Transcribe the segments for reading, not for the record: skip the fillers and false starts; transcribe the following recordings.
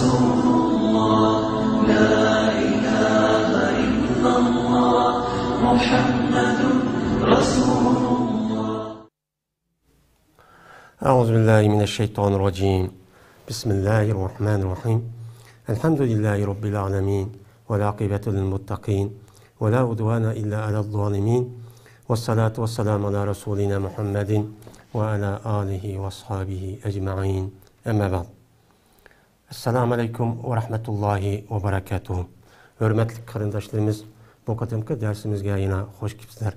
Resulullah, la ilahe illallah, Muhammedun Resulullah. Euzubillahimineşşeytanirracim. Bismillahirrahmanirrahim. Elhamdülillahi Rabbil alemin. Ve l'akibetu lil muttaqin. Ve la udvana illa alel zalimin. Ve salatu ve selamu ala Resulina Muhammedin ve ala alihi ve ashabihi ecma'in. Emme ba'd. Esselamu aleyküm ve rahmetullahi ve berekatuhu. Hürmetli kardeşlerimiz, bu kadimki dersimizge yine hoş geldiniz.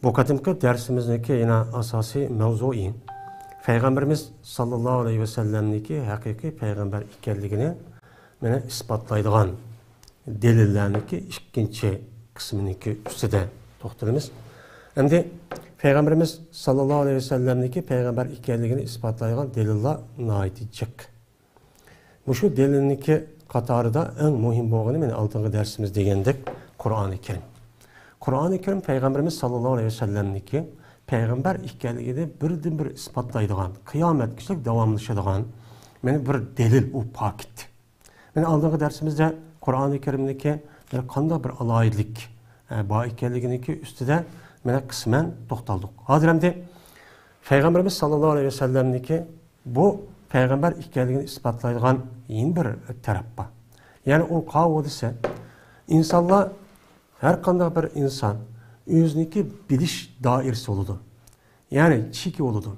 Bu kadimki dersimizdeki yine asasi mevzui Peygamberimiz sallallahu aleyhi ve sellem'deki hakiki peygamber ikenligini mene ispatlaydıgan delillerindeki ikinci kısmındaki üstüde doktorumuz. Hem de Peygamberimiz sallallahu aleyhi ve sellem'deki peygamber ikenligini ispatlaydıgan deliller naitecek. Bu şu delilindeki katarıda en mühim boğunu mene altıncı dersimiz degendik Kur'an-ı Kerim. Kur'an-ı Kerim Peygamberimiz sallallahu aleyhi ve sellem'deki peygamber ikenligini birden bir ispatlaydıgan, kıyamet kişilik devamlaşıdığan mene bir delil o pakit. Mene altıncı dersimizde Kur'an-ı Kerim'deki kanda bir alaylık bu ikenligindeki üstüde mene kısmen toxtaldık. Hazırımda Peygamberimiz sallallahu aleyhi ve sellem'deki bu peygamber ikenligini ispatlaydıgan yeni bir taraf var. Yani o kavga ise insanlar her kanda bir insan özündeki biliş dairesi oludu. Yani çiki oludu.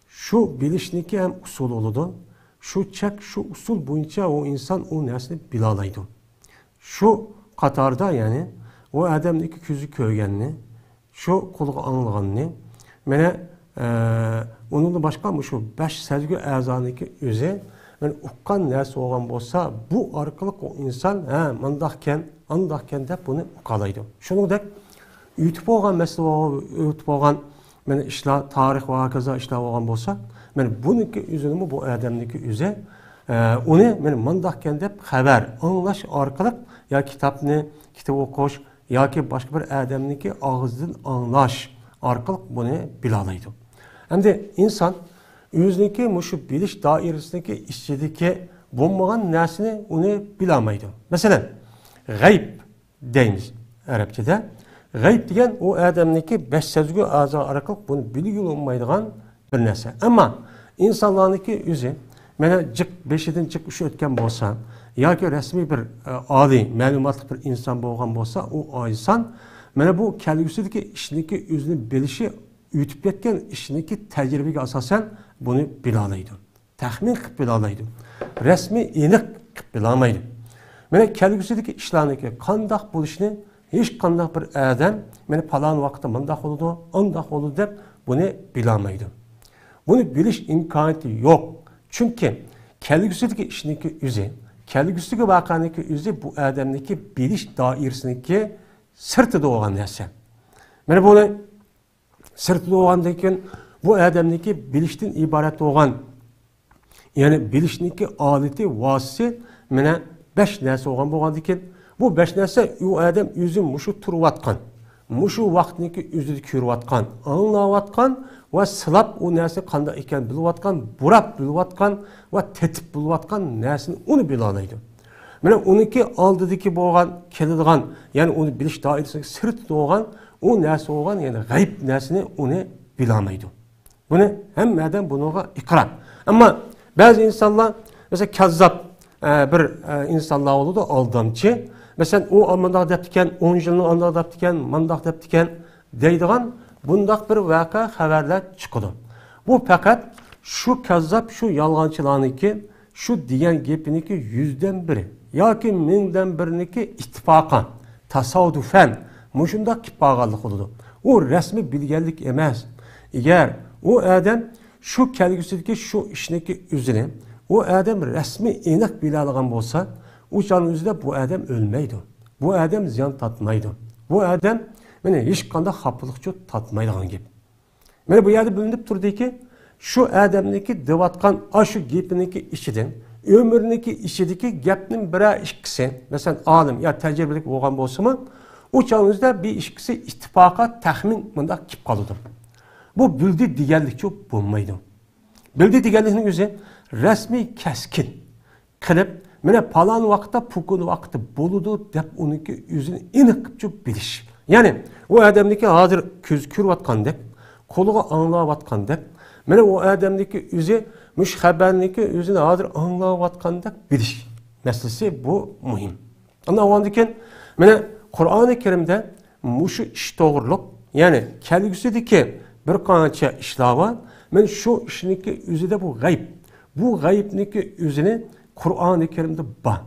Şu bilişniki hem usul oludu. Şu çek, şu usul boyunca o insan o nesini bilalaydı. Şu katarda yani o adamdaki küzü köygenini, şu kuluğu anlığanını, mene onun da başka mı şu 5 sezgi azanındaki özü, yani ukkan nesi olan olsa bu arkalık o insan andahken de bunu ukalaydı. Şunu da ütüp olan mesela ütüp olan işler, tarih ve hakaza işler olan olsa, bununki üzülümü bu adamdaki üze, onu mandahken de haber, anlaş arkalık ya kitap okuş, ya ki başka bir adamdaki ağızdan anlaş arkalık bunu bilalaydı. Hem de insan özündeki muşu biliş dairesindeki işçideki bulmayan nesini onu bilamaydı. Mesela gayb deyimiz Arapçada. Gayb degen o adamdaki 5 sezgi ağzı arkalık bunu bilgi olmaydıgan bir nese. Ama insanlardaki yüzü, mene cık 5'den cık 3 ötken bolsa, ya ki resmi bir adi, malumatlı bir insan bolgan bolsa, o insan, mene bu kelgüsüdeki işindeki yüzünü bilişi, ütüp etken işindeki tecrübeye asasen bunu bilalaydı. Tahmin kıp bilalaydı. Resmi inik kıp bilamaydı. Mene kelgüsüdeki işlerindeki kandak buluşunu hiç kandak bir adam, mene palan vakitte mandak oldu, andak oldu deyip bunu bilamaydı. Bunu biliş imkaniyeti yok. Çünkü kelgüsüdeki işindeki yüzü, kelgüsüdeki vakanındaki yüzü bu adamdaki biliş dairesindeki sırtıda olan neyse. Mene bunu sırtıda olandayken bu adamdaki bilişten ibaret olan, yani bilişindeki aleti, vasısı, mene 5 neyse olan boğandayken, bu 5 neyse o adam yüzün muşu turuvatkan, muşu vaktindeki yüzü kürüvatkan, anlavatkan ve sılap o neyse kanda iken biluvatkan, burap biluvatkan ve tetip biluvatkan neysini onu bilalaydı. Mene onunki aldıdaki boğan, kelediğen, yani onu biliş dairesindeki sırtıda olan, o neyse olan yani gayb neysini onu bilamaydı. Bunu hem adam buna ikrar. Ama bazı insanlar mesela kazzap bir insanlar oldu da aldamçı. Mesela o mandak deptiken, 10 yılını andak deptiken, mandak deptiken deydiğen bundak bir vaka haberler çıkıyor. Bu fakat şu kazzap, şu yalgancılarınki, şu diyen gepiniki 100'den biri, ya ki 1000'den biriniki ittifakan, tasavvufen, muşunda kipağalık oldu. O resmi bilgelik emez. Eğer o adam şu kelgüsüdeki şu işindeki üzerine, o adam resmi inek bilalığın olsa, o canın üzerinde bu adam ölmeydi. Bu adam ziyan tatmaydı. Bu adam hiç kanda hapılıkçı tatmaydı gibi. Bu yerde bölünüp durdu ki, şu adamdaki devatkan aşı gepindeki işiden, ömründeki işideki gepinin bire işkisi, mesela alim ya tecrübelik olgan olsa mı, o canınızda bir işkisi ittifaka tahmin mında kip kalıdı. Bu bildi digerlikçi bulmaydı. Bildi digerliğinin yüzü resmi keskin, qilib, mana falan vaqtda pukun vaqti bo'ludi deb uniki o'zini aniq qilib bilish. Ya'ni u odamniki hozir ko'z ko'rayotgandek, qo'liga anglayotgandek, mana u odamniki o'zi mush xabarniki o'zini hozir anglayotgandek bilish masalasi bu muhim. Ondan keyin mana Qur'oni Karimda mushu ish to'g'riliq, ya'ni kelgusidagi bir qancha ishlar bor. Men shu ishniki o'zida bu g'ayb. Bu g'aybniki o'zini Qur'oni Karimda bor.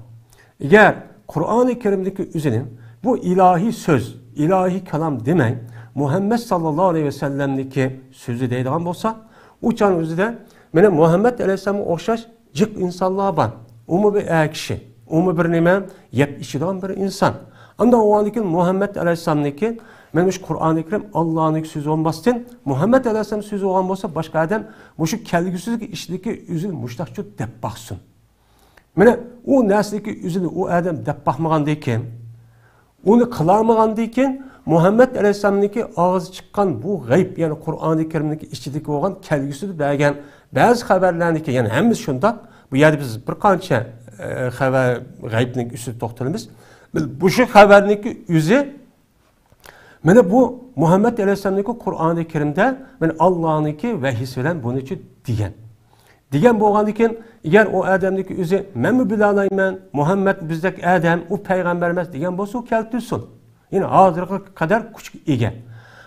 Agar Qur'oni Karimdagi o'zini bu ilahiy so'z, ilahiy kalam demay, Muhammed sallallohu alayhi vasallamniki so'zi deydigan bo'lsa, u chan o'zida mana Muhammed alayhisalomga o'xshash jiq insonlar bor. Umi bir kishi, umi bir nima yeb ichidan bir inson. Ondan o'g'andikin Muhammed alayhisalomniki men şu Qur'oni Karim Allohning so'zi bo'lmasdan, Muhammed alayhisalom so'zi bo'lgan bo'lsa, boshqa odam mushu kelgusidagi ishdagi o'zini mushtaqchi deb baqsin. Mana u narsadagi o'zini u odam deb baqmagandan keyin, uni qilamagandan keyin Muhammed alayhisalomniki og'zi chiqqan bu g'ayb, ya'ni Qur'oni Karimdagi ichidagi bo'lgan kelgusida bergan ba'zi xabarlarniki, ya'ni hammasi shundoq. Bu yerda biz bir qancha xabar g'aybning ustida to'xtalamiz. Bu shu xabarniki o'zi mana bu Muhammed alayhisalomniki Qur'oni Karimda men Allohniki vahiysi bilan buni uchun degan bo'lgandan keyin, agar u odamniki o'zi men bilalayman, Muhammed bizdek odam, u payg'ambar emas degan bo'lsa, u keltirsin. Yine hozirga kadar kuchga ega.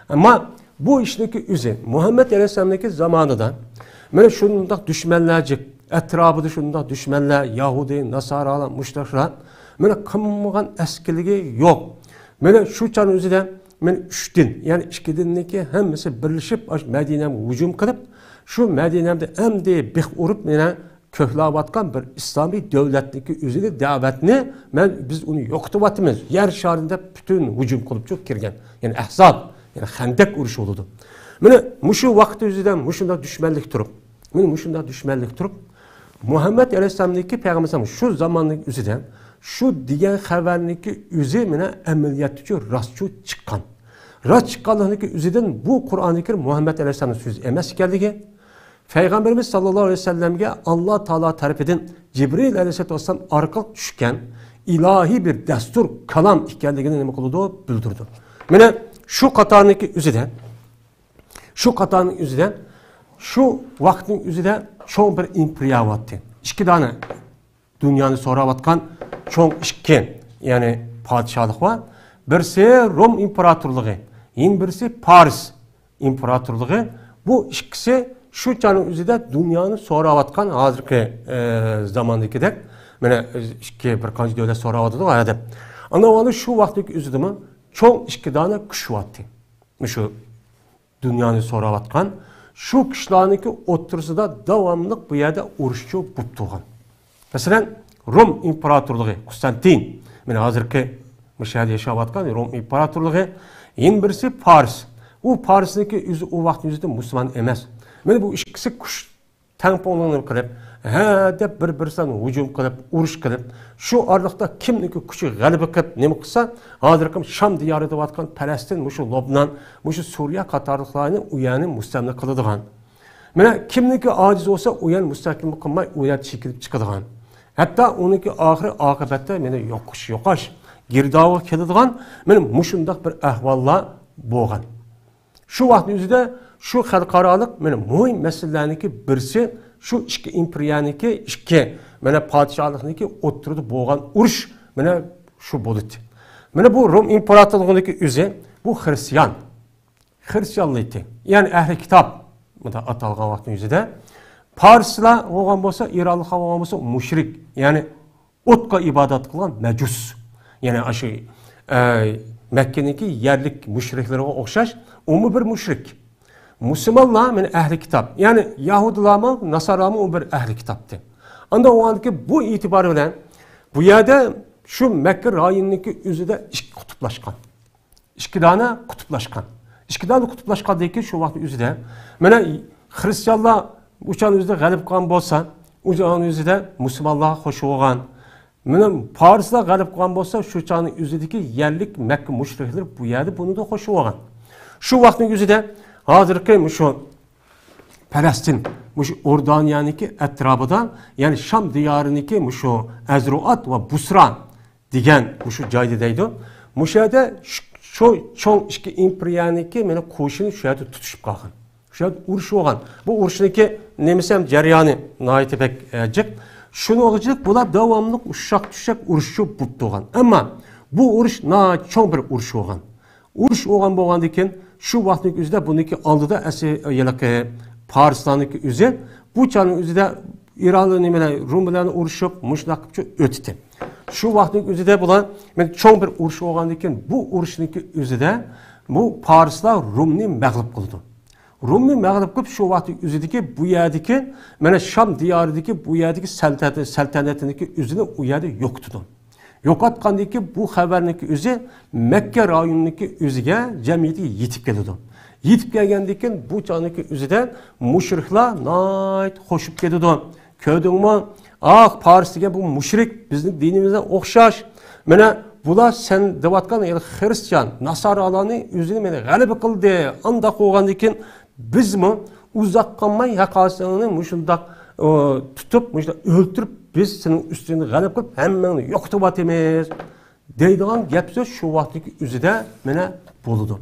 Ammo bu ishniki o'zi Muhammed alayhisalomniki zamonidan mana shundoq dushmanlarga, atrofida shundoq dushmanlar, Yahudi, Nasoralar, mushriklar mana qilmagan askarligi yo'q. Mana shu chan o'zida men 3 din, ya'ni 2 dinniki hammasi birlashib Madinaga hujum qilib, shu Madinada amdi bih urib mena ko'klayotgan bir islomiy davlatniki o'ziga da'vatni biz uni yo'qotyapmiz. Yer sharida butun hujum qilib kirgan. Ya'ni Ahzob, ya'ni Xandak urushi bo'ldi. Mana mushu vaqt o'zidan mushunda dushmanlik turib, Muhammed alayhisalomniki payg'ambar shu zamonning o'zidan shu degan xabarniki o'zi mena amaliyot uchun rostchu chiqqan. Rost chiqqanligi o'zidan bu Qur'oni Karim Muhammed alayhisalomning so'zi emas ekanligi, Peygamberimiz sallallahu aleyhi ve sellem'e Allah Teala tarafından Cibril aleyhisselam arkalık düşken ilahi bir destur kalam ikenliğini ne kıldı bildirdi. Mene şu katarındaki üzüden, şu vaktin üzüden çok bir imperiya vattı. 2 tane dünyanın sonra vatkan çok 2 yani padişahlık var. Birisi Rum imparatorluğu, birisi Paris imparatorluğu. Bu ikisi şu canın üzerinde dünyanın sonra vatkan hazırki zamandaki dek, mene iki bir kanci devlet sonra vatıdı var ya. Anlamalı şu vaktaki üzerinde çok 2 tane kış vattı. Şu dünyanın sonra vatkan, şu kışlarındaki otursa da devamlılık bu yerde uğraşçı buttuğun. Mesela Rum imparatorluğu, Konstantin, mene hazırki müşahede yaşavatkan Rum imparatorluğu, birisi Paris. O Paris'teki yüzü o vaktin yüzünde Müslüman emez. Mene bu ikisi kuş tampolunu kılıp, deb bir-birisidan hücum qilib, urush qilib, shu orliqda kimniki kuchi g'alaba qilib nima qilsa, hozirgi Sham diyorida vatgan Falastin, shu Lobnan, shu Suriya qatorliqlarni u yerni mustamlak qiladigan. Mana kimniki ojiz bo'lsa, u yerni mustaqil qilmay, u yer chekilib chiqadigan. Hatto uniki oxiri oqibatda meni yo'qosh, girdovga keladigan, mana mushundaq bir ahvollar bo'lgan. Şu vaqtning o'zida şu xalqaroliq mana muhim masalalarniki birisi şu 2 imperiyaniki 2 mana podshohlikniki o'tirdi bo'lgan urush mana shu bo'ldi. Mana bu Rum imperatorligining o'zi bu Hristiyanligi, ya'ni ahli kitob bunda atalgan vaqtning o'zida Parislar bo'lgan bo'lsa, Ironliklar bo'lgan bo'lsa mushrik, ya'ni o'tga ibodat qilgan majus. Ya'ni shu Mekke'deki yerlik müşriklere o'xshash ummu bir müşrik. Müslümanlar men ahli kitap. Yani Yahudilar mı, Nasara mı o bir ahli kitaptı. Anda o andaki bu itibar bilen bu yerde şu Mekke rayonundaki üzüde 2 kutuplaşkan. 2 tane kutuplaşkan. 2 tane kutuplaşkandaki şu vakti üzüde mena Hristiyanlar uçan üzüde galip kılan bolsa, uçan üzüde Müslümanlar hoş olgan. Benim Paris'la galip kılan bolsa şu çağın üzüdeki yerlik Mekke müşrikler bu yerde bunu da hoş olgan. Şu vaktin üzüde hazırki şu Palestin, şu Ordaniyaniki etrafıda, yani Şam diyarıniki şu Ezruat ve Busra diyen şu caydı deydi. Şu yerde şu çoğun iki imperiyaniki mene koşunu şu yerde tutuşup kalkan. Şu yerde uruş olgan. Bu uruşuniki nemesem ceryanı nahit pek cık. Şunu olacak, bular devamlı uşak düşecek uruşu bulup doğan. Ama bu uruş çoğun bir uruş olgan. Uruş olgan boğan diken, şu vaktin üzerinde bununki aldıda esi Paris'tandaki üzeri, bu çanın üzerinde İranlı nemene Rumlarla uruşup, muşlakıpçı ötüdü. Şu vaktin üzerinde bulan, çoğun bir uruş olgan diken, bu uruşunki üzerinde, bu Paris'la Rum'ni məğlub kıldı. Rum'ni məğlub kılıp şu vaktin üzerindeki bu yerdeki, Şam diyarındaki bu yerdeki seltanetindeki üzerinde o yerde yoktu. Yok atqandaki bu xəbərindeki üzü Mekke rayonundaki üzüge cemiyeti yetip geldi. Yetip gelgendeki bu canındaki üzüden müşrikler nayt hoşup geldi. Köydün mü? Ah Paris'teki bu müşrik bizim dinimize okşaş. Mene bular sen devatkan Hristiyan, Nasaralarını üzünü mene galibi kıldı. Anda koğandaki biz mi uzak kalmay yakasını müşundak tutup, öldürüp biz senin üstünü galip kılıp hemen yoktu batımız. Deydiğin gepsi şu vaktiki üzüde mene buludu.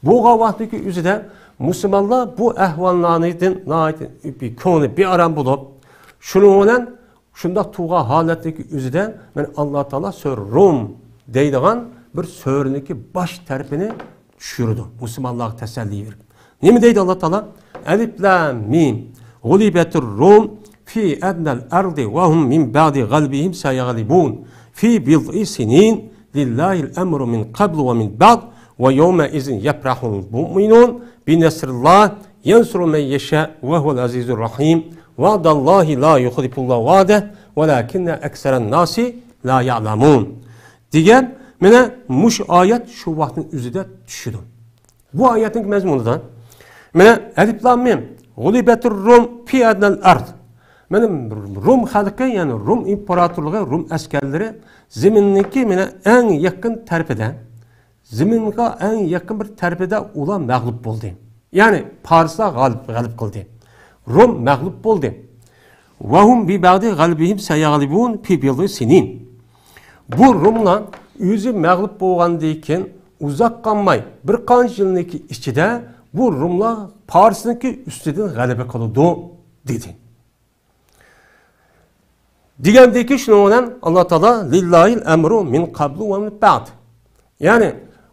Bu vaktiki üzüde Müslümanlar bu ehvallarının bir konu bir aram bulup şunu olan şunda tuğa haletteki üzüde men Allah Teala sör Rum deydiğin bir söründeki baş terpini düşürdü. Müslümanlar teselli verir. Ne mi deydi Allah Teala? Elif lam mim. Gulibetur Rum fi adnal ardi ve hum min ba'di galbihim seyaglibun. Fi bid'i sinin lillahil emru min qablu ve min ba'd ve yevme izin yeprahul mu'minun bi nesrillah yansuru men yeşâ ve huvel azizur rahim. Va'dallahi la yuhlifullahu va'deh velakinne ekseren nasi la ya'lamun. Diyen mene muş ayet şu vaktin üzerinde düşürdü. Bu ayetin mezmunundan mene elif lam mim gulibetur Rum fi adnal ard. Benim Rum halkı yani Rum imparatorluğu, Rum askerleri zemindeki mene en yakın terpeden, zeminge en yakın bir terpede ulan mağlup oldu. Yani Paris'e galip kıldı. Rum mağlup oldu. Vahum bi ba'di galbihim seyaglibun fi bid'i sinin. Bu Rum'la yüzü mağlup olgandayken uzak kalmay bir kaç yılındaki içinde bu Rum'la Paris'deki üstüden galebe kıldı dedi. Digendeki şunu olan Allah Teala lillahil emru min qablu ve min ba'd. Yani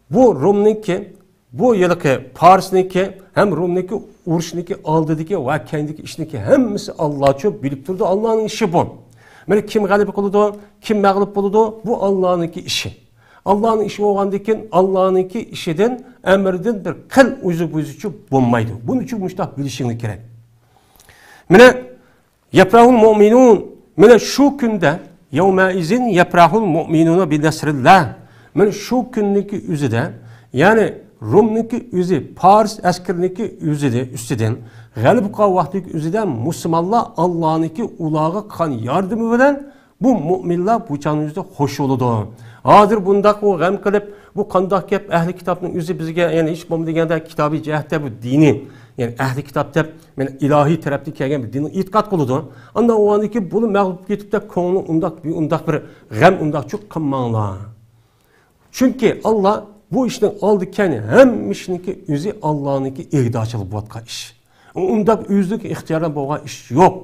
bu Rum'niki bu yılki Paris'deki hem Rum'daki uruş'daki aldıdaki ve kendiki işdeki hemisi Allah çok bilip durdu. Allah'ın işi bu. Yani kim galip oldu, kim mağlup oldu bu Allah'ınki işi. Allah'ın işi olgandaki Allah'ınki işiden emriden bir kıl uzucu bulmaydı. Bunun için müştah bilişini gerek. Mene yeprahul mu'minun. Mene şu günde yevme izin yeprahul mu'minuna bi nesrillah. Mene şu gündeki üzüde yani Rum'niki üzü, Paris askerindeki üstüden galip kal vaktiki üzüden Müslümanlar Allah'ınki ulağı kan yardımı bilen bu müminler bu canın yüzde hoş oldu. Hazır bundak o gam kılıp bu kandak hep ehli kitabın yüzü bizge yani hiç bomba degende kitabı cehette bu dini yani ehli kitapta men ilahi tarafta kelgen bir dinin itikat kılıdı. Anda o andaki bunu mağlup getip de konu undak bir gam undak çok kımmanlar. Çünkü Allah bu işten aldı kendi hem işinki yüzü Allah'ınki ihdaçılı bu atka iş. Undak yüzlük ihtiyardan boğan iş yok.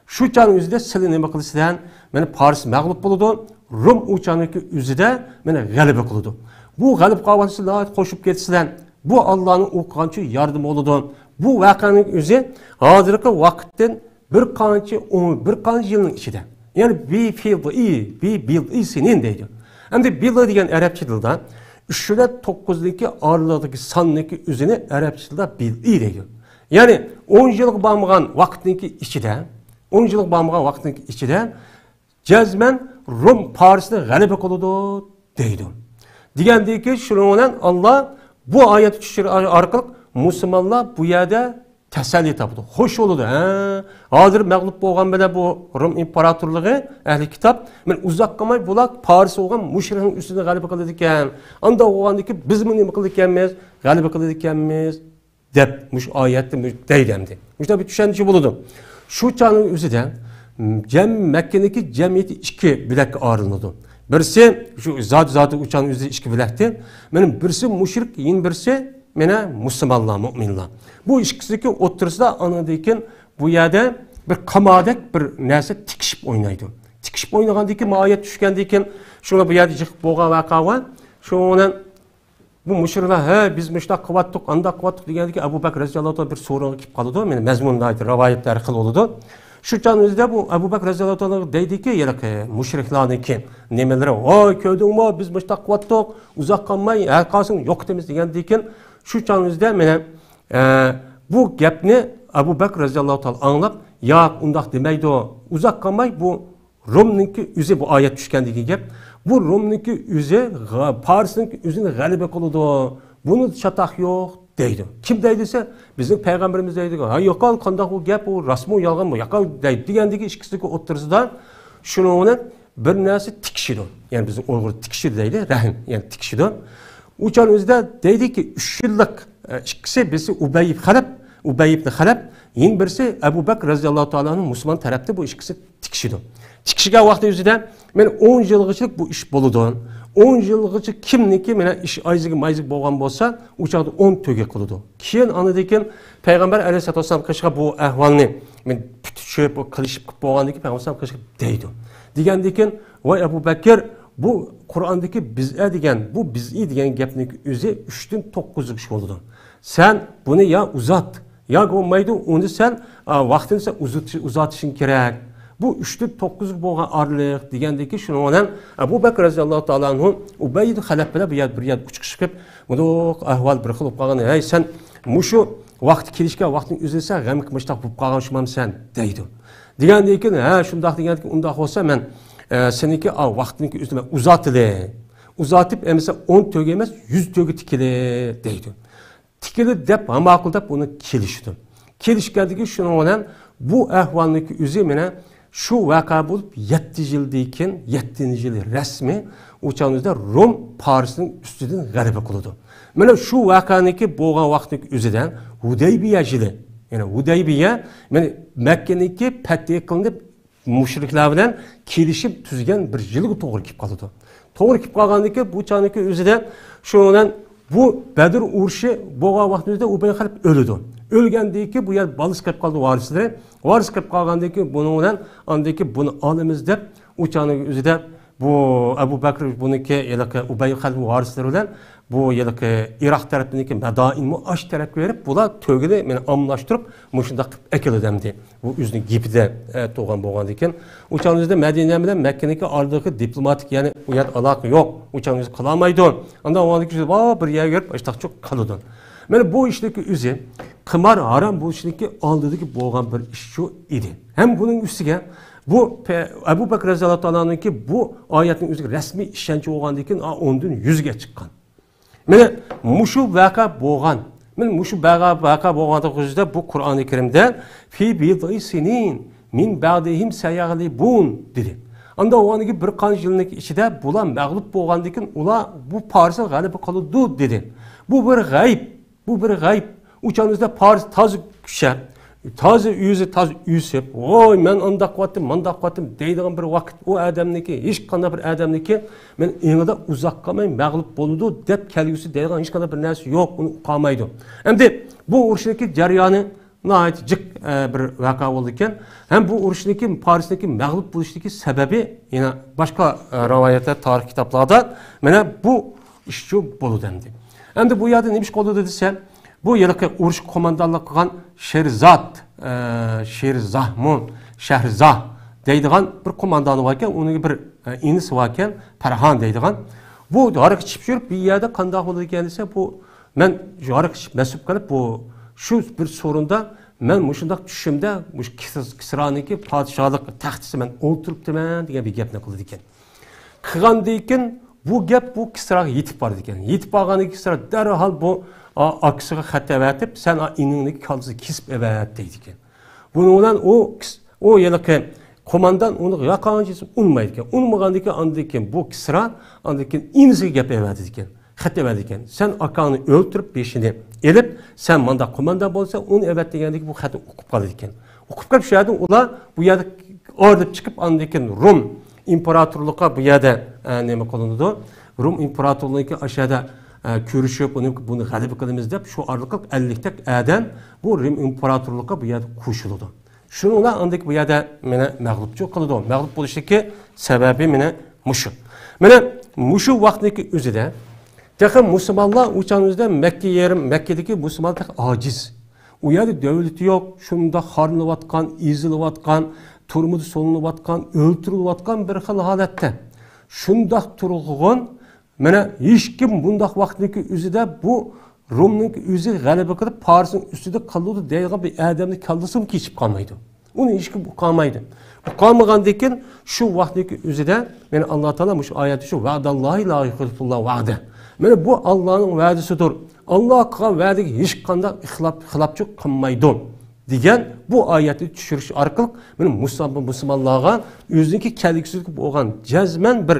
Şu canın yüzüde silini bakılırsan beni Paris mağlup buldu. Rum uçanıki yüzüde beni galibe kıldı. Bu galip kavgası layık koşup geçsilen bu Allah'ın okuğançı yardım oldu. Bu vakanın yüzü hazırki vakitten bir kancı yılın içinde. Yani bir bil'i senin deydi. Hem de bil'i diyen Arapça dilde 3-9'daki ağırlıktaki sandaki üzerine Arapça dilde bil'i deydi. Yani 10 yıllık bağımlıgan vaktindeki içinde 10 yıllık bağımlıgan vaktindeki içinde cezmen Rum Paris'te galibe kıldı deydi. Digendeki şunu olan Allah bu ayet düşürü arkalık Müslümanlar bu yerde teselli tapdı. Hoş oldu. Hazır mağlup olgan bile bu Rum imparatorluğu ehli kitap. Men uzak kalmay bulak Paris olgan müşrikin üstüne galibe kıldı diken. Anda olgandaki biz mi kıldı dikenmiz? Galibe kıldı dikenmiz dep muş ayetni deydemdi. Muşta bir düşünce buludu. Şu çağın özüde Mekke'deki cemiyeti iki bilek ayrıldı. Birisi şu zat uçan özü iki bilekti. Benim birisi müşrik, yine birisi mene Müslümanlar, müminler. Bu ikisindeki oturusda anladıyken bu yerde bir kamadek bir neyse tikişip oynaydı. Tikişip oynagandaki ayet düşkendeyken şuna bu yerde yıkıp boğa vaka var. Şundan bu müşrikler biz müştak kıvattık, anda kıvattık degendeki Ebu Bekir Reziyallahu Teala bir soruna kip kalıdı. Yani mezmundaydı, rivayetler kıl oldu. Şu canımızda bu Ebu Bekir Reziyallahu Teala deydi ki müşriklarınki nemeleri oy köydün mü biz müştak kıvattık uzak kalmayın el kalsın yok demiz degendeyken şu canımızda bu gapni Ebu Bekir Reziyallahu Teala anlap ya undak demeydi o uzak kalmay bu Rum'ninki yüzü bu ayet düşkendeki gap. Bu Rum'ninki yüzü Paris'ninki yüzünü galibe kılıdı. Bunun çatak yok deydi. Kim deydiyse bizim peygamberimiz deydi. Ha yakal kandak o gap o rasmu yalgan bu yakal deydi. Degендeki ikisindeki oturusda şunun bir nersi tikişidi. Yani bizim Uygur tikişidi deydi. Rahim yani tikişidi. Uçan özde deydi ki 3 yıllık ikisi birisi Ubey ibn Halep yine birisi Ebu Bekir Reziyallahu Teala'nın Müslüman tarafta bu ikisi tikişidi. Tikişiga vaqti yüzüde men 10 yılgıçlık bu iş boludu. 10 yılgıçı kimniki mene iş ayzıgı mayzıgı bolgan bolsa uçaqda 10 töge kılıdı. Keyin anıdeken Peygamber Aleyhisselatü Vesselam kışıqa bu ahvalni men pütüşüp kılışıp bolgandaki Peygamber Aleyhisselam kışıqa deydi. Degендeken vay Ebu Bekir bu Kur'an'daki biz'e degen bu biz'i degen gapniki özü 3'ten 9 iş boludu. Sen bunu ya uzat ya olmaydı onu sen vaxtını sen uzatışın gerek. Bu 3'ten 9 bolgan arlıq degендeki şunu olan Ebu Bekir Reziyallahu Teala'nın Ubey ibn Halep bilen bir yer uçup bu ahval bir qılıp qalğan. Hey sen muşu vaxt kelişke vaxtın özelse gamik müştaq bulup qalğan şumam sen deydi. Degендeki ha şundaq degендeki undaq olsa men seniki vaxtınki özüme uzatılı. Uzatıp emse 10 töge emas 100 töge tikili deydi. Tikili dep maqulda bunu kelişdi. Kelişkendeki şunu olan bu ahvalniki özü mene şu vaka bulup 7 yıldayken 7. yılı resmi uçağımızda Rum Paris'in üstüden galibe kılıdı. Mene şu vakaniki boğan vaxtiki özüden Hudeybiye yılı. Yani Hudeybiye Mekke'niki pettiye kılınıp müşrikler bilen kelişip tüzgen bir yılı doğru kip kalıdı. Doğru kip kalgandaki bu uçağıniki özüden şundan bu Bedir uruşu boğan vaxtımızda Ubey Halep ölüdü. Ölgendeki bu yer balış kep kaldı varisleri. Varis kep kalgandaki bunun andaki bunu alımız dep uçağın özüde bu Ebu Bekir bununki yelaki Ubey Halep varisleri olan bu yelaki Irak tarafındaki Medain Muaş tarafı verip bula tövgede beni amlaştırıp muşundaq ekeli demdi. Bu üzünü gipide doğan boğandayken uçağın özüde Medine bilen Mekke'deki ardığı diplomatik yani o yer alakı yok. Uçağın özü kılamaydı. Anda o andaki bir yere görüp açtaq çok kalıdı. Yani bu işteki üzü kımar haram bu işteki aldığındaki boğan bir iş şu idi. Hem bunun üstüne bu Ebu Bekir Reziyallahu Teala'nınki bu ayetin üzerine resmi işkence olgandayken ondan yüzge çıkan. Yani muşu vaka boğan. Yani muşu vaka boğandaki bu Kur'an-ı Kerim'de fi bid'i sinin min ba'dihim seyaglibun dedi. Anda o andaki bir qanç yılındaki içinde bula mağlup boğandayken ula bu Paris'e galiba kalıdı dedi. Bu bir gayb. Bu bir gayb. Uçağımızda Paris tazı küşe, tazı yüzü tazı yüzüp, oy men anda kuvvetim, manda kuvvetim deydiğin bir vakit o adamniki, hiç kanda bir adamniki men yanında uzak kalmayın, mağlup boludu, dep kelgüsü deydiğin hiç kanda bir neresi yok, onu kalmaydı. Hem de bu uruşdaki ceryanı nahit cık bir vaka oldukken, hem bu uruşdaki Paris'teki mağlup buluşdaki sebebi yine başka rivayetler, tarih kitaplarda mene bu işçi bolu dendi. Hem de bu yerde neymiş kolu dediyse, bu yılki uruş komandanlık kılan Şehrizah deydiğen bir komandanı varken, onun bir inisi varken, Perhan deydiğen. Bu hareket çıkıp bir yerde kandak oldu kendisi, bu men hareket mesup kalıp bu şu bir sorunda men muşundak düşümde bu Kisra'nınki padişahlık tahtisi men oturup demen diye bir gap ne kıldı diken. Kıgan deyken bu gap bu Kisra'ya yetip vardı diken. Yetip bağını Kisra derhal bu aksıga xatta vertip sen inindeki kalısı kesip evet deydiken. Bununla o yılki komandan onu yakancısı unmaydiken. Unmagandaki andayken bu Kisra andayken inisi gap evet diken. Xatta verdiken. Sen akanı öldürüp peşini elib sen manda qo'manda bo'lsa uni evet degandek bu xatni o'qib qoladi ekan. O'qib qolib shu yerda ular bu yerda orib chiqib andikin Rum imperatorluğa bu yerda nima qilinadi? Rum imperatorluğu aşağıda ko'rishib buni g'alaba qilamiz deb shu orqali 50 tak adam bu Rim imperatorluğuga bu yerda qo'shiladi. Shuni ular andik bu yerda meni mag'lubchi qiladi. Mag'lub bo'lishiki sababi meni mushu. Mana mushu vaqtniki o'zida Texim musulmonlar o'chanimizda Makka yerim, Makkadagi musulmonlar ojiz. U yerda davlati yo'q, shunda xorlanayotgan, ezilayotgan, turmush solinayotgan, o'ltirilayotgan bir xil holatda. Shundaq turg'un, mana hech kim bundaq vaqtniki o'zida bu Rumning o'zi g'alaba qilib Farsning ustida qoldi degan bir odamni kallasini kechib qolmaydi. Uni hech kim qolmaydi. Bu qolmagandan shu vaqtniki o'zida meni Alloh taolo shu oyatda shu va'dallohi la yuxlifulloh va'da. Mana bu Allohning va'dasidir. Alloh qilgan va'daga hech qanday xilofchilik qilmaydi degan bu oyatni tushirish orqali meni musulmonlarga o'ziniki kelgusiga bo'lgan jazman bir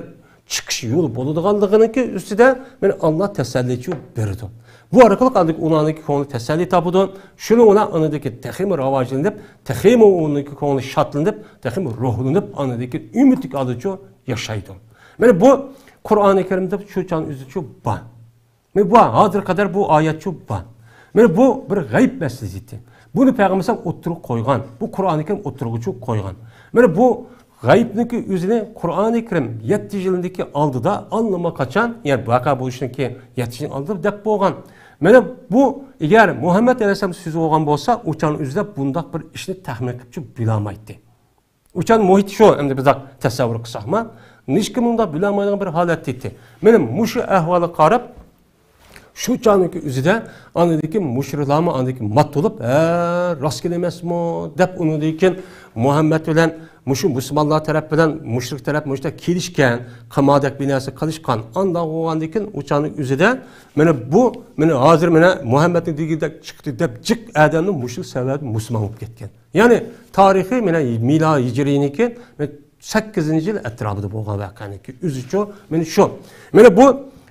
chiqish yo'li bo'ladiganligini ustida meni Alloh tasallichi berdi. Bu orqali qanday ularning ko'ngli tasalli topadi. Shuni ular anadagi texim rivojlanib, texim uning ko'ngli shodlanib, texim ruhlanib, anadagi umidlik oldicha yashaydi. Mana bu Qur'oni Karimda shu chan o'zicha bor. Mana bu hozir qadar bu oyat shu bor. Mana bu bir g'ayb masalasi. Buni payg'ambar o'tirib qo'ygan. Bu Qur'oni Karim o'tirg'ichi qo'ygan. Mana bu g'aybniki o'zini Qur'oni Karim 7 yildagi oldida anlama qachon, ya'ni vaqa bo'lishniki 7 yil oldida deb bo'lgan. Mana bu agar Muhammad alayhisalom so'zi bo'lgan bo'lsa, o'chan o'zida bundoq bir ishni taxmin qilib bilolmaydi. O'chan muhit shu, endi biz tasavvur qilsakmi, hech kim unda bilolmaydigan bir holat edi. Mana mushu ahvolga qarab shu chaniki o'zida anadagi mushriklarni anadagi mat bo'lib, rost kelasmi deb unidan Muhammad bilan mushu musulmonlar taraf bilan mushrik taraf mushta kelishgan, qamoqdak binasi qilishgan. Anda bo'lgandan o'chaning o'zida mana bu meni hozir mana Muhammadning digida chiqdi deb jiq odamni mushrik sabab musulmon bo'lib ketgan. Ya'ni tarixiy mana milod hijriyniki 8-yil atrofida bo'lgan voqeaniki o'zicha mana shu. Mana bu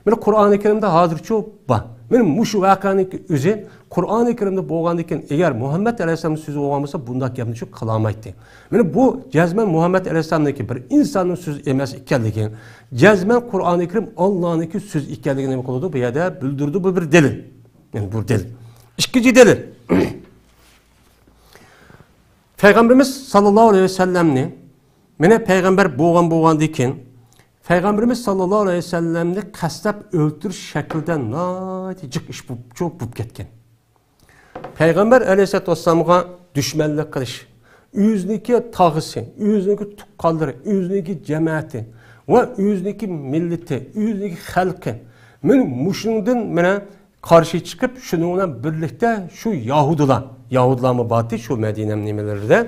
mana Qur'oni Karimda hozircha bor. Mana mushu voqeaniki o'zi Qur'oni Karimda bo'lgandan agar Muhammad alayhisalom so'zi bo'lgan bo'lsa bunday gapni shu qila olmaydi. Mana bu jazman Muhammad alayhisalomniki bir insonning so'zi emas ekanligi, jazman Qur'oni Karim Allohniki so'zi ekanligini nima qildi? Bu yerda bildirdi, bu bir dalil. Yani bu dalil. Ikkinchi dalil. Peygamberimiz sallallohu alayhi vasallamni mana payg'ambar bo'lgandan keyin Peygamberimiz sallallahu aleyhi ve sellem'ni qasdab o'ltirish shaklida jiq ish bo'lib ketgan. Peygamber aleyhissalatu vesselam'a düşmanlık qilish, o'ziniki tog'isi, o'ziniki tuqqanlari, o'ziniki jamoati va o'ziniki millati, o'ziniki xalqi men mushundan mana qarshi chiqib, shuni bilan birlikda shu Yahudilarmi boti shu Madina nimalarida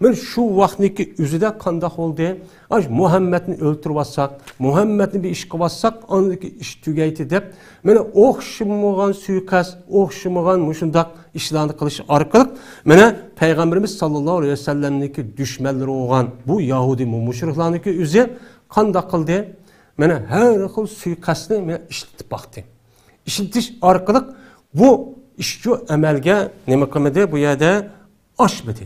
men shu vaqtniki o'zida qanday bo'ldi? Muhammadni o'ltirib Muhammadni bir ish qilsak, ondaki ish tugaydi deb, mana o'xshamagan suiqasd, o'xshamagan mushundaq ishlarni qilish orqali mana payg'ambarimiz sallallohu alayhi vasallamniki dushmanlari bo'lgan bu Yahudi mushriklarniki o'zi qanday qildi? Mana har xil suiqasdni mana ishlatib baqdi. Ishlatish orqali bu ishchi amalga nima qilmadi? Bu yerda oshmadi.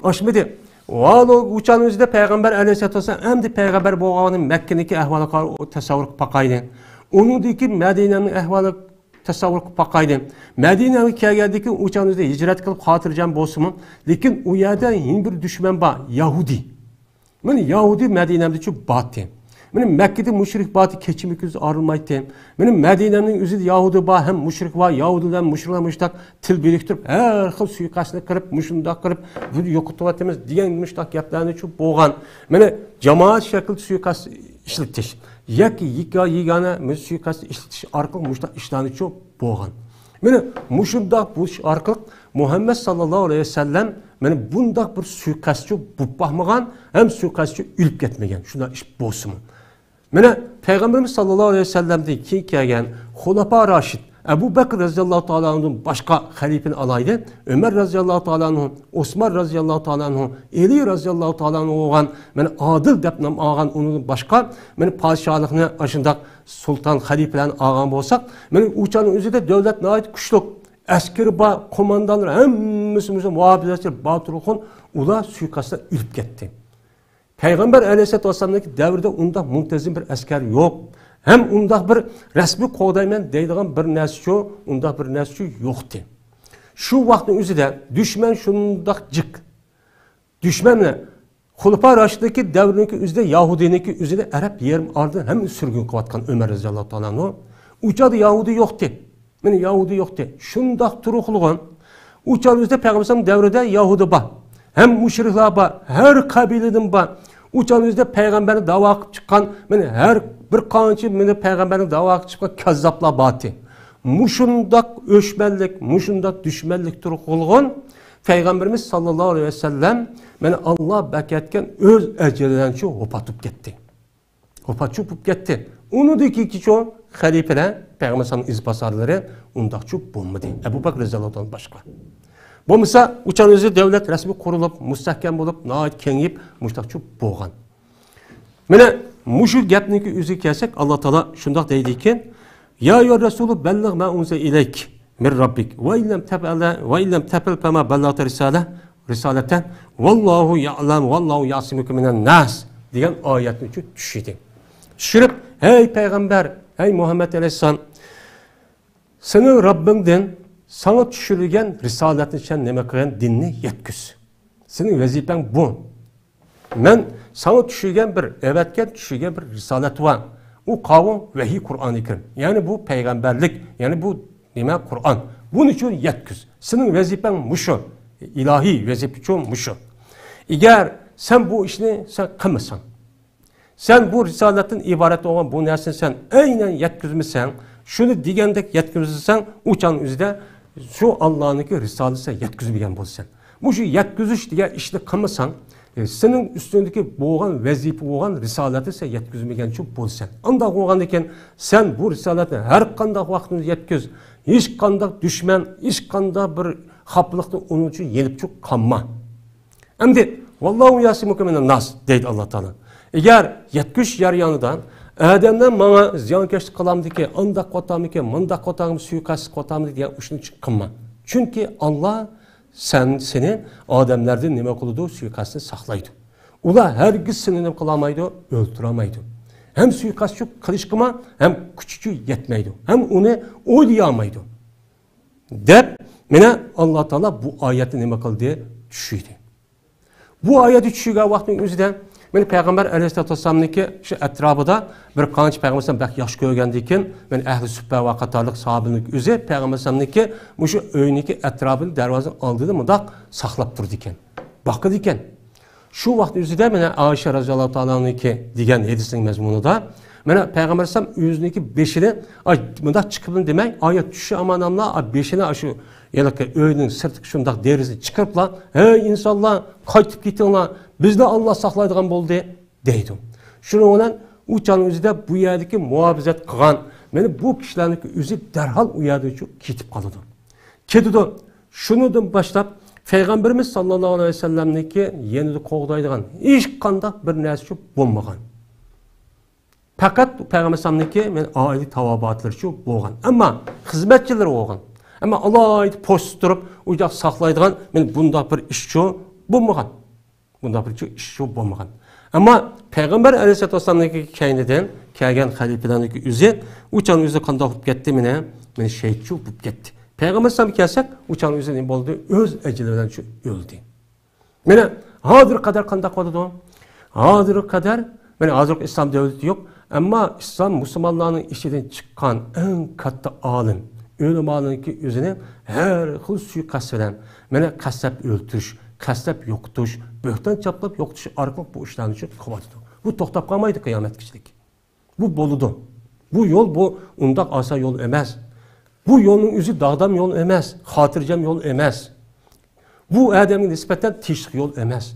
Aşmedi. Valo uçanımızda Peygamber aleyhissalatu vesselam hem de Peygamber boğanın Mekke'deki ahvalı tasavvur pakaydı. Onundaki Medine'nin ahvalı tasavvur pakaydı. Medine'nin geldiğindeki uçanımızda hicret kılıp hatırlayacağım bozumu. Lakin o yerden yeni bir düşman var. Yahudi. Yani Yahudi Medine'de çok battı. Benim Mekke'de müşrik batı keçimiküz arılmaydı. Benim Medine'nin üzeri Yahudi var, hem müşrik var, Yahudiler, müşrikler, müştak til biriktirip, her xil suikastını kırıp, müşündak kırıp, bu yokutuvatımız diyen müştak yaplarını çok boğan. Benim cemaat şekilde suikast işletiş. Yegane suikast işletiş arkalı müştak işlerini çok boğan. Benim müşündak bu arkalı Muhammed sallallahu aleyhi ve sellem benim bundak bir suikastçı bu bakmagan, hem suikastçı ülüp gitmegen. Şundan iş bozumu. Mana Peygamberimiz sallallahu aleyhi ve sellem'de ki kelgan Xulafa Raşid Ebu Bekir radıyallahu ta'ala anh'ın başka halifini alaydı. Ömer radıyallahu ta'ala anh'ın, Osman radıyallahu ta'ala anh'ın, Ali radıyallahu ta'ala anh'ın oğan, men adil dep nam ağan onun başka, men padişahlıqını aşındak sultan halifelerini ağan bolsak, men uçanın özü de devlet nait güçlük, askeri ba, komandanlar, hemmisi muhabirler, batırıqın, ula suikastda ülüp gitti. Peygamber aleyhissalatu vesselam'daki devirde unda muntazim bir asker yok. Hem unda bir resmi kodaymen deydiğen bir nesço, unda bir nesço yoktu. Şu vaktin üzerinde düşman şundak cık. Düşmanla Hulufar Raşid'deki devrindeki üzerinde Yahudineki üzerinde Arap yerim ardı hem sürgün kıvatkan Ömer radıyallahu anh'ı. Uçadı Yahudi yoktu. Yani Yahudi yoktu. Şundak turuqluğun uçadı üzerinde Peygamber'in devrinde Yahudi var. Hem müşrikler var. Her kabileden var. Uçadı üzerinde Peygamber'in dava akıp çıkan yani her bir kançı meni Peygamber'in dava akıp çıkan kazzaplar batı. Muşundak öşmellik, muşundak düşmellik turuqluğun Peygamberimiz sallallahu aleyhi ve sellem meni Allah beketken öz ecelinden şu hopatıp gitti. Hopatıp gitti. Onu da ki çoğu halifeler, Peygamber'in izbasarları ondak çok bulmadı. Ebu Bekir radıyallahu anh başka. Bu mesela uçan özü devlet resmi kurulup, müstahkem bulup, nait kengip, muştak çok boğan. Mene muşu gapniki özü kelsek Allah Teala şundak deydi ki: "Ya ya Resulü belliğ ma unze ileyk min Rabbik ve illem tefel fema bellagte risaleten vallahu ya'lem vallahu yasimuke minen nas" degan oyatni düşürdü. Düşürüp, "Hey Peygamber, hey Muhammed Aleyhisselam, senin Rabbinden sana düşürülgen risaletini sen neme kıyan dinini yetküz. Senin vazifen bu. Men sana düşürgen bir evetken düşürgen bir risalet var. O kavim vehi Kur'an-ı Kerim. Yani bu peygamberlik, yani bu neme Kur'an. Bunun için yetküz. Senin vazifen muşu. İlahi vazifen muşu. Eğer sen bu işini sen kılmasan, sen bu risaletin ibaret olan bu nersini sen aynen yetküzmüşsen, şunu digendek yetküzmüşsen, uçan üzde şu Allah'ınki risalesi yetküzmegen bolsan. Bu şu yetküzüş diye işini kılmasan, senin üstündeki boğan vazife boğan risaleti sen yetküzmegen çok bolsan. Anda boğan iken sen bu risaleti her kandak vaktinde yetküz. Hiç kandak düşman, hiç kandak bir haplıkta onun için yenip çok kanma. Hem de vallahu yasimuke minen nas deydi Allah Teala. Eğer yetküş yaryanıdan Ademden bana ziyankeşlik kılamdı ki, andak kotamı ki, mandak kotamı, suikast kotamı diye uşunu çıkma. Çünkü Allah seni Ademlerden neme kılıdı, suikastını saklaydı. Ula herkes seni ne kılamaydı, öldüremaydı. Hem suikastçı kılışkıma hem küçücü yetmeydi. Hem onu oylayamaydı. Dep, mene Allah Teala bu ayeti neme kıldı diye düşüydü. Bu ayeti düşüyge vaktin üzüden men Peygamber aleyhissalatu vesselam'niki şu etrafında bir qancha Peygamber'den bak yaş görgendikin men ehli sübbe ve qatarlıq sahabinin özü Peygamber'deki şu öyniki etrafını darvazanın aldığında mıdak saklap durdu iken. Bakıdı iken. Şu vaqt üzüde men Ayşe radhiyallahu ta'ala'nınki degan hadisning mazmunida men Peygamber'sam özüniki beşini ay mıdak çıkıbın demek ayet düşü amanamla beşini aşı yalaka öyünün sırtık şundak derisini çıkarıpla hey insanlar kaytıp gitinler bizde Allah saklaydıgan boldu deydim. Şunu olan uçanın özüde bu yerdeki muhafizet kılan beni bu kişilerin özü derhal uyadı için kitip kalıdı. Ketidi. Şunudan başlap Peygamberimiz sallallahu aleyhi ve sellem'deki yenidi qoğdaydıgan hiç kandak bir nersi bulmagan. Fakat Peygamberimizdeki men aile tavabatları şu bolgan. Ama hizmetçileri olgan. Ama Allah ayet post durup ucaq saklaydıgan men bunda bir işçi bulmagan. Bunda bir işçi bulmagan. Ama Peygamber aleyhissalatu vesselam'daki kendinden kelgen halifelerin üzü uçan üzü kanda olup gitti mene men şehitçi olup gitti. Peygamber sallallahu kelsek uçan üzü ne oldu? Öz ecelinden öldü. Mene hadir kadar kanda kaldı. Hadir kadar mene hazır İslam devleti yok. Ama İslam Müslümanların işinden çıkan en katı alim. Ölüm alanındaki üzerine her hıl suikast veren, mene kasap öldürüş, kasap yoktuş, böhtan çaplap yoktuş arkalık bu işlerin için kovadıdı. Bu tohtap kalmaydı kıyamet kişilik. Bu boludu. Bu yol bu undak asa yol emez. Bu yolun üzü dağdam yol emez, hatırcam yol emez. Bu Adem'in nispeten tişlik yol emez.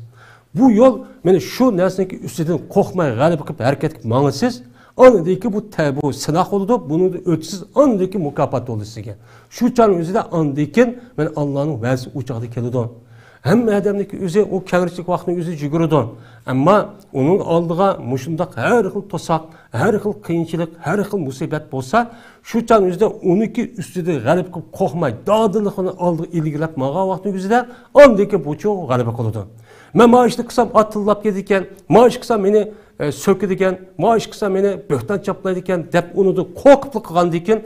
Bu yol mene şu nesneki üstüden korkmaya galip kıp hareket manısız, Andaki bu bu sınav oldu. Bunu ötesiz andaki mükafat oldu sizge. Şu çağın özü de andakin ben Allah'ın vəzi uçağı kelidi. Hem adamdaki özü o kengirçilik vaxtının özü jigiridi. Ama onun aldığı muşundaq her xil tosak, her xil qiyinchilik, her xil musibet bolsa, şu çağın özü de 12 üstüde g'alib qilib qo'rqmay, dadilligini aldı ilgilab mağa vaxtının özü de andaki bu çok g'alaba qiladi. Men maaşlı qilsam atillab ketadigan, maaş qilsam meni söküdigan, maaş qilsam meni bo'xton chaplaydigan deb uni qo'rqib qilgandikin,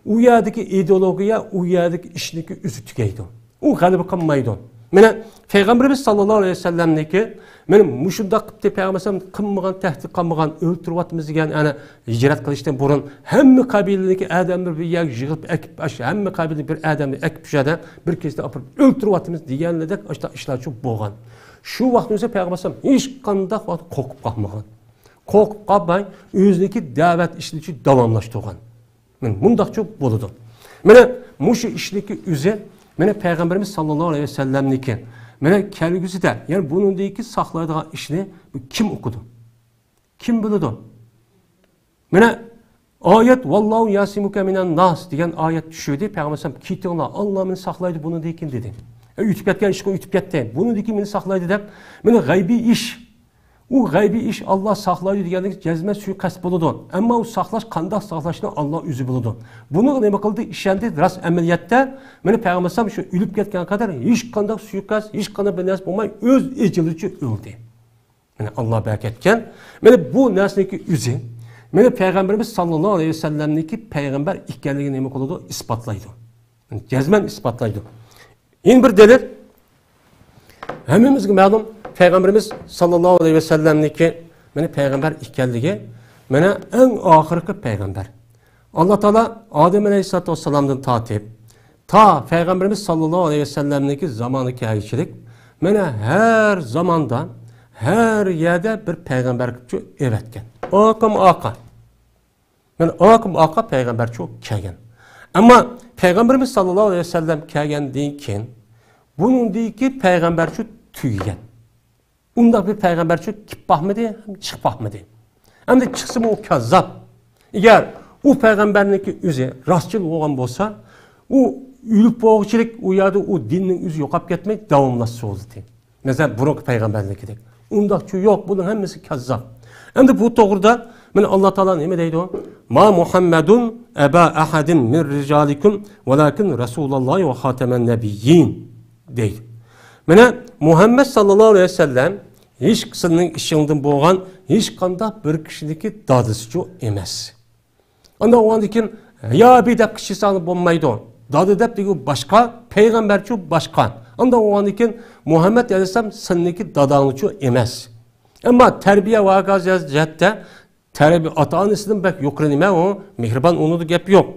u yerdagi ideologiya, u yerdagi ishniki o'zi tugaydi. U g'alaba qilmaydi. Mana Peygamberimiz sallallohu alayhi vasallamniki men mushundaq qilib Peygamberim qilmagan, tahdid qilmagan, o'ltiryapmiz degan ana hijrat qilishdan burun hamma qabilaniki odamlar bir yak yig'ib akib, hamma qabilaning bir odamni akib tushadi, bir kezde olib o'ltiryapmiz deganlarda ashta ishlar shu bo'lgan. Şu vaqtimizda Peygamberim hech qanday qo'rqib qolmagan. Qo'rqib qolmay o'ziniki da'vat ishini davomlashtirgan. Men bundaqcha bo'ladi. Mana mushu ishniki o'zi mana Peygamberimiz sallallohu alayhi vasallamniki. Mana kelgusida, ya'ni buningdagi saqlaydigan ishni kim o'qidi? Kim biladi? Mana oyat vallahu yasimuka minan nas degan oyat tushdi. Peygamberim kitinglar, Alloh meni saqlaydi buningdagi dedi. Ütüp ketken işe ütüp ketdi. Bunu deki meni saqlaydı deb. Meni g'aybiy ish. U g'aybiy ish Allah saqlaydı degandek jazma suiqasd bo'ladi. Ammo u saqlash qanday saqlashni Allah o'zi biladi. Buni nima qildi? Ishondi ras amaliyotda meni payg'ambarim shu o'lib ketgan qadar hech qanday suiqasd, hech qanday bir narsa bo'lmay o'z ejilicha o'ldi. Meni Alloh berkatgan. Meni bu narsaniki o'zi meni payg'ambarimiz sallallohu alayhi vasallamniki payg'ambar ekanligini nima qiladi? Isbotlaydi. Jazman isbotlaydi. Yine bir delil, hemimizge ma'lum Peygamberimiz sallallahu aleyhi ve sellem'deki meni peygamber ekanligi, meni en ahirki peygamber. Allah Teala Adem aleyhissalatu vesselam'dan tatip, ta Peygamberimiz sallallahu aleyhi ve sellem'deki zamanı kâhiçilik, meni her zamanda, her yerde bir peygamber evetken. Aka. Meni aka peygamber çok kelgen. Ama Peygamberimiz sallallahu aleyhi ve sellem kelgendiğin keyin buningdiki peygamber şu tüygen. Unda bir peygamber şu kip bakmadı, çık bakmadı. Hem de çıksa o kazzap. Eğer o peygamberniki özü rastçıl olan bolsa, o ülüp boğuçilik o yerde o dinin özü yokap ketmek davamlası oldu. Mesela buruk peygamberlik dedik. Unda şu yok, bunun hepsi kazzap. Hem de bu doğruda Allah Teala ne deydi o? Ma Muhammedun eba ahadin min ricalikum velakin Resulullah ve hatemen nebiyyin deydi. Mene Muhammed sallallahu aleyhi ve sellem hiç kısının işinden boğan hiç kanda bir kişideki dadısıcı emez. Onda o andikin ya bir de kişi sanıp olmaydı o. Dadı dep degi başka, peygamberçi başka. Onda o andikin Muhammed aleyhisselam sınındaki dadanıcı emez. Ama terbiye vakaz yazıcette terbiye ata-anasının pek yokranime o, mihriban onu da gep yok.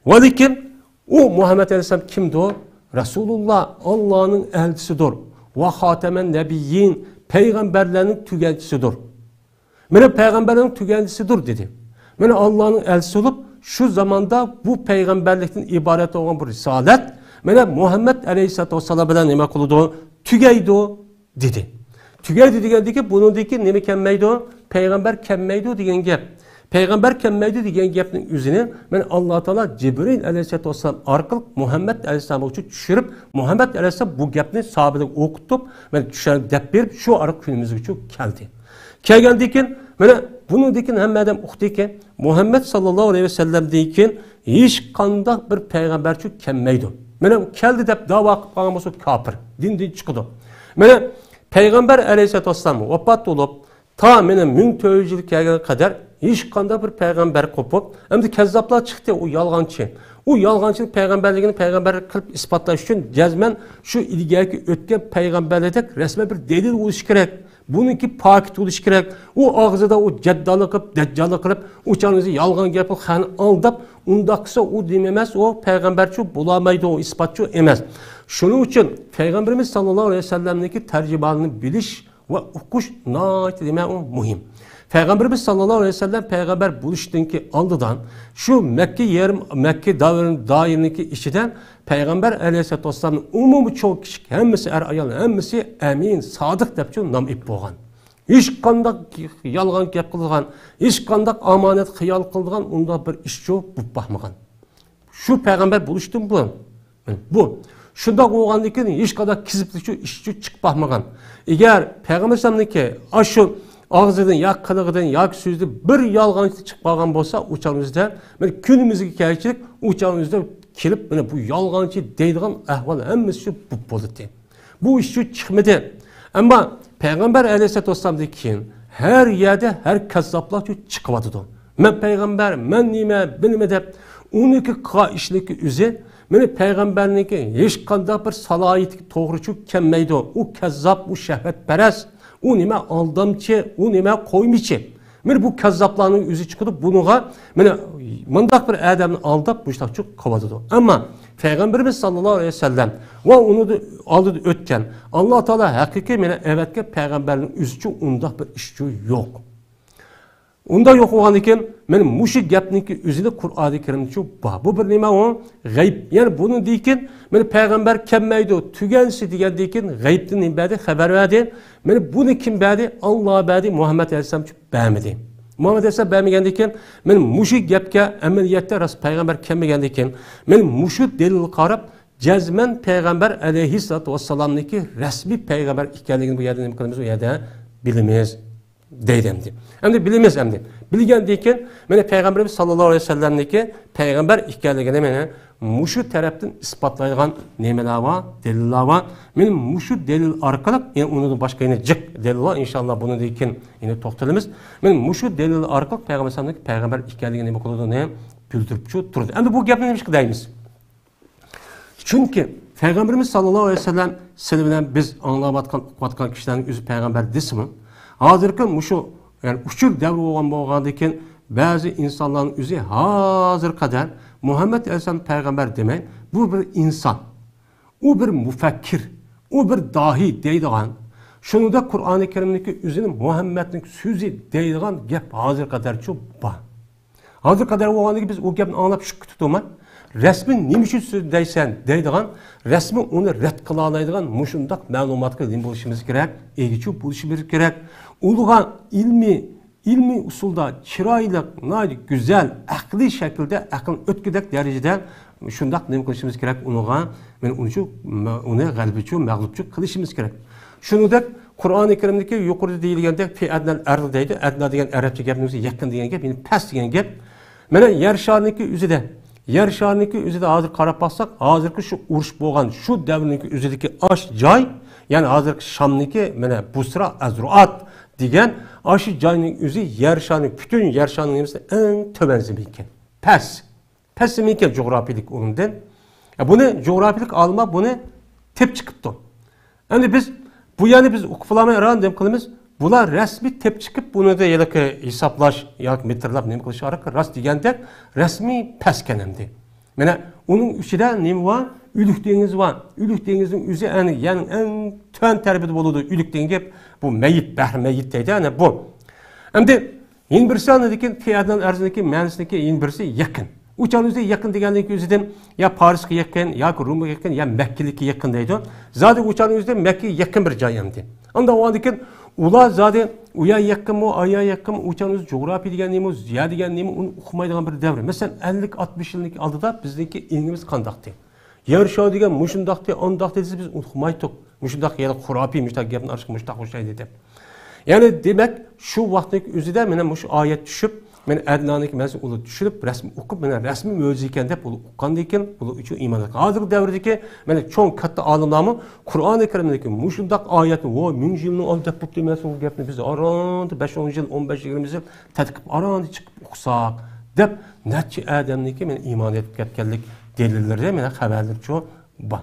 Velikin o Muhammed aleyhisselam kimdi o? Resulullah Allah'ın elçisidir. Ve hatemen nebiyyin peygamberlerin tügencisidir. Mene peygamberlerin tügencisidir dedi. Mene Allah'ın elçisi olup şu zamanda bu peygamberlikten ibaret olan bu risalet mene Muhammed aleyhisselatü vesselam bilen nime kılıdı? Tügeydi o dedi. Tügeydi degende ki bunundaki nime kemmeydi o? Peygamber kemmeydi o degen gep. Peygamber kemmeydi degen gepnin üzerine ben Allah Teala Cibril aleyhisselatü vesselam arkalık Muhammed aleyhisselam için düşürüp Muhammed aleyhisselam bu gepni sahabede okutup ben düşürüp dep verip şu arık günümüz için geldi. Kelgendikin ben bunu dikin hem adam uhdiki Muhammed sallallahu aleyhi ve sellem dikin hiç kandak bir peygamberçi kemmeydi. Ben keldi dep dava qilgan kafir din çıkıdı. Ben Peygamber aleyhisselatü vesselam vefat olup ta meni müntövcilik kelgene kadar hiç kanda bir peygamber kopup hem de kezzaplar çıktı o yalgancı. O yalgancının peygamberliğini peygamber kılıp ispatlaş için cezmen şu ilgili ötken peygamberlik resmen bir delil oluş gerek. Bununki pakit oluş gerek. O ağzıda o ceddalı kılıp, deccalı kılıp, uçağınızı yalgan yapıp, han aldap, undaksa o dememez, o peygamberçi bulamaydı, o ispatçı emez. Şunun için Peygamberimiz sallallahu aleyhi ve sellem'deki tercümanını biliş ve okuş nâit demek o mühim. Peygamberimiz sallallahu aleyhi ve sellem peygamber buluştuğunki aldıdan şu Mekke dairindeki işiden Peygamber aleyhisselatü vesselam'ın umumu çok kişi hemmisi ayol hemmisi emin sadık depçi nam ip boğan. hech qanday yolg'on gap qilgan, hech qanday omonat xiyol qilgan unda bir ish yo'q, bu baxmagan. Shu payg'ambar bo'lishdan bu shunda bo'lgandan keyin hech qanday kiziblik ish chiqib baxmagan. Agar payg'ambar sallamniki shu ağzıdan, ya qiliqidan, ya so'zdan bir yolg'onchilik chiqib qolgan bo'lsa, o'chamizda, mana kunimizga kelchilik, o'chamizda kelib, mana bu yolg'onchi deydigan ahvol hammasi shu bo'ldi. Bu ish chiqmadi. Ammo payg'ambar alayhisolatu vasallamdan keyin har yerda har kazzoblar chiqyapti. Men payg'ambar, men nima, bilma deb uniki qoishligi o'zi, meni payg'ambarniki hech qanday bir salohiyati to'g'ri kelmaydi. U kazzob, u shahvatparast. U nima aldamchi, u nima qo'ymichi. Mana bu kazzoblarning o'zi chiqib, bunuga mana mundaq bir odamni aldab, bushtoqchi qiladi. Ammo payg'ambarimiz sallallohu alayhi vasallam va uni oldida o'tgan Alloh taolo haqiqiy mana avatga payg'ambarning o'zi uchun undaq bir ish yo'q. Unda yo'q bo'lgandan keyin men mushi gapniki o'zida Qur'oni Karimda bor. Bu bir nima o? G'ayb. Ya'ni buni dekin men payg'ambar kelmaydi, tugansi degandan keyin g'aybdan nimada xabar berdi. Men buni kim berdi? Alloh berdi, Muhammad alayhisalom bermadi. Muhammad alayhisalom bermagandan keyin men mushi gapga amaliyotda ras payg'ambar kelmagandan keyin men mushi dalil qarab jazman payg'ambar alayhisolatu vassalamniki rasmiy payg'ambar ekanligini bu yerda nima qilamiz? U yerda bilamiz. Deydimdi. Endi bilamiz endi. Bilgandan keyin mana payg'ambarimiz sallallohu alayhi vasallamniki payg'ambar ekanligini meni mushu tarafdan isbotlaydigan nimalar bor, dalillar bor. Men mushu dalil orqali, yani uni boshqa yana jiq dalillar inshaalloh buni keyin yana to'xtalamiz. Men mushu dalil orqali payg'ambar sallallohu payg'ambar ekanligini nima qiladigan bildirib turdi. Endi bu gapni nima qilamiz? Chunki payg'ambarimiz sallallohu alayhi vasallam siz bilan biz anglayotgan, o'qiyotgan kishilarning o'zi payg'ambar desimi? Hazırki muşu yani uçur devri bo'lgandan keyin bazı insanların o'zi hazır kadar Muhammed Aleyhisselam peygamber demek bu bir insan, o bir mufakkir, o bir dahi deydigan. Şunu da Kur'an-ı Kerim'deki özünün Muhammed'in sözü deydigan gap hazır kadar çok var. Hazır kadar bo'lgandan biz o gapni anlab şu tutmak. Resmin nima uchun so'z deysan deydigan, resmi uni rad qila oladigan mushundaq ma'lumotga nima bo'lishimiz kerak, egichi bo'lishimiz kerak. Ulug'an ilmi usulda chiroyli, go'zal, aqliy shaklda, aql o'tkidek darajada shundaq nima qilishimiz kerak, uni g'albichi, mag'lubchi qilishimiz kerak. Shuningdek, Qur'oni Karimdagi yuqorida deyilganda fi'adnal ard deydi. Adna degan arabcha gapning o'zi yaqin degan gap, ya'ni past degan gap. Mana yer sharniki o'zida yer sharniki o'zida hozir qarab baksak, hozirgi shu urush bo'lgan shu davrniki o'zidagi osh joy, ya'ni hozirgi Shamniki mana Busra Azruat degan osh joyning o'zi yer sharni, butun yer sharning nimasi eng to'banzi ekan. Past ekan jo'grafiylik o'rindan. Buni jo'grafiylik olma buni tep chiqibdi. Endi biz bu yani biz o'qiflamay random qilamiz. Bular rasmiy tep chiqib buni da yoki hisoblash yoki metrlab nima qilish orqali rost deganda rasmiy paskanamdi. Mana uning ichida nima bor? Ülük dengiz var. Ülük dengizning o'zi yani eng tuan tarbiyada bo'ladi. Ülük dengiz bu mayit, bahr mayit deydi. Ana bu. Endi eng birisi degan fi'atdan arzidagi ma'nosidagi eng birisi yaqin. Uçağınızda yakın degandan o'zidan ya Parisga yaqin, ya Rumga yaqin, ya Makkalikka yaqin deydi. Zodi uçağınızda Makka yaqin bir joy hamdi. Unda o'zidan ular zodi u yer yaqinmi, aya yaqinmi, uçağınız coğrafi degan nima, ziyo degan nima uni uqmaydigan bir davr. Masalan, 50-60 yillik oldida bizniki ilmimiz qandaqdi? Yer shou degan mushundaqdi, ondaqdi desa biz uqmaydik. Mushundaq yana xurafiy mushtaq gapni arshq mushtaq o'shaydi deb. Yani demek şu vaqtdagi o'zida mana mush oyat tushib men Adnaniki ma'nosi uni tushirib rasm o'qib mana rasmiy mo'jiza ekan deb uni uqqandan keyin bular uchun iymon qilgan. Hozirgi davrdagi mana cho'ng katta olimlarmi Qur'oni Karimdagi mushundaq oyatni vo 1000 yilning oldida bo'lib demasa u gapni biz arondi 5-10 yil, 15-20 yil tadqiq arondi chiqib o'qisak deb necha odamniki men iymon etib ketganlik dalillarida mana xabarlar cho bor.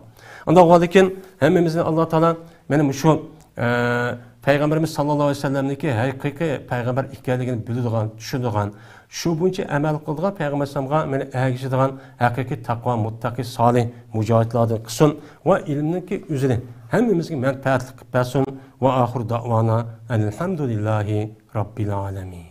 Unda o'qigan hammamizni Alloh taolo mana shu Peygamberimiz sallallahu aleyhi ve sellem'deki haqiqiy payg'ambar ekanligini biladigan, tushunadigan, shu bo'yicha amal qiladigan payg'ambar sallamga meni ergishadigan haqiqiy taqvo, muttaqi, solih mujohidlardan qilsin va ilmniki o'zini hammamizga manfaatli qilib bersin va oxir da'vona alhamdulillahi robbil alamin.